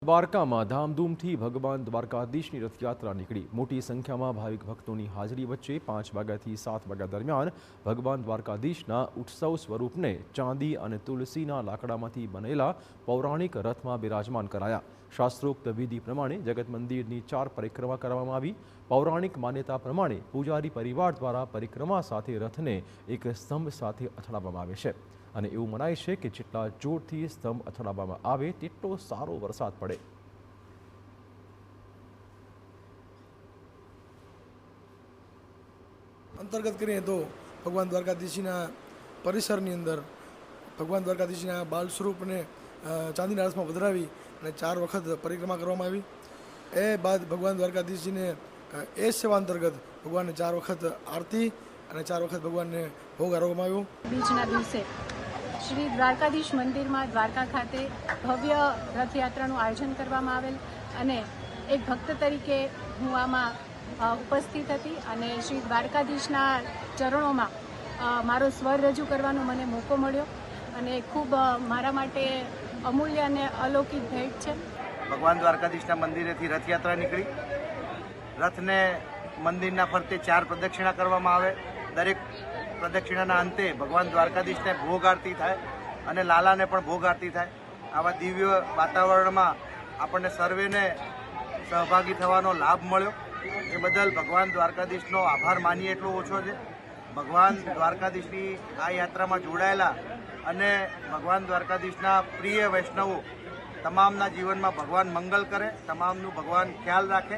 દ્વારકામાં ધામધૂમથી ભગવાન દ્વારકાધીશની રથયાત્રા નીકળી। મોટી સંખ્યામાં ભાવિક ભક્તોની હાજરી વચ્ચે 5 વાગ્યાથી 7 વાગ્યા દરમિયાન ભગવાન દ્વારકાધીશના ઉત્સવ સ્વરૂપને ચાંદી અને તુલસીના લાકડામાંથી બનેલા પૌરાણિક રથમાં બિરાજમાન કરાયા। શાસ્ત્રોક્ત વિધિ પ્રમાણે જગત મંદિરની 4 પરિક્રમા કરવામાં આવી। પૌરાણિક માન્યતા પ્રમાણે પૂજારી પરિવાર દ્વારા પરિક્રમા સાથે રથને એક સ્તંભ સાથે અથડાવવામાં આવે છે અને એવું મનાય છે કે જેટલા જોરથી સ્તંભ અથડાવવામાં આવે તેટલો સારો વરસાદ પડે। अंतर्गत करिए तो भगवान द्वारकाधीशना परिसरनी अंदर भगवान द्वारकाधीशना बाल स्वरूप ने चांदीना रथमां पधरावी અને 4 वखत परिक्रमा करवामां आवी। ए बाद भगवान द्वारकाधीश ने ए सेवा अंतर्गत भगवान ने 4 वखत आरती અને 4 वखत भगवान ने भोग आरवવામાં આવ્યો। બીજના દિવસે શ્રી દ્વારકાધીશ મંદિરમાં દ્વારકા ખાતે ભવ્ય રથયાત્રાનું આયોજન કરવામાં આવેલ અને એક ભક્ત તરીકે હું આમાં ઉપસ્થિત હતી અને શ્રી દ્વારકાધીશના ચરણોમાં મારો સ્વર રજૂ કરવાનો મને મોકો મળ્યો અને ખૂબ મારા માટે અમૂલ્ય અને અલૌકિક ભેટ છે। ભગવાન દ્વારકાધીશના મંદિરેથી રથયાત્રા નીકળી। રથને મંદિરના ફરતે 4 પ્રદક્ષિણા કરવામાં આવે। દરેક પ્રદક્ષિણાના અંતે ભગવાન દ્વારકાધીશને ભોગ આરતી થાય અને લાલાને પણ ભોગ આરતી થાય। આવા દિવ્ય વાતાવરણમાં આપણને સર્વેને સહભાગી થવાનો લાભ મળ્યો। એ બદલ ભગવાન દ્વારકાધીશનો આભાર માનીએ એટલો ઓછો છે। ભગવાન દ્વારકાધીશની આ યાત્રામાં જોડાયેલા અને ભગવાન દ્વારકાધીશના પ્રિય વૈષ્ણવો તમામના જીવનમાં ભગવાન મંગલ કરે, તમામનું ભગવાન ખ્યાલ રાખે।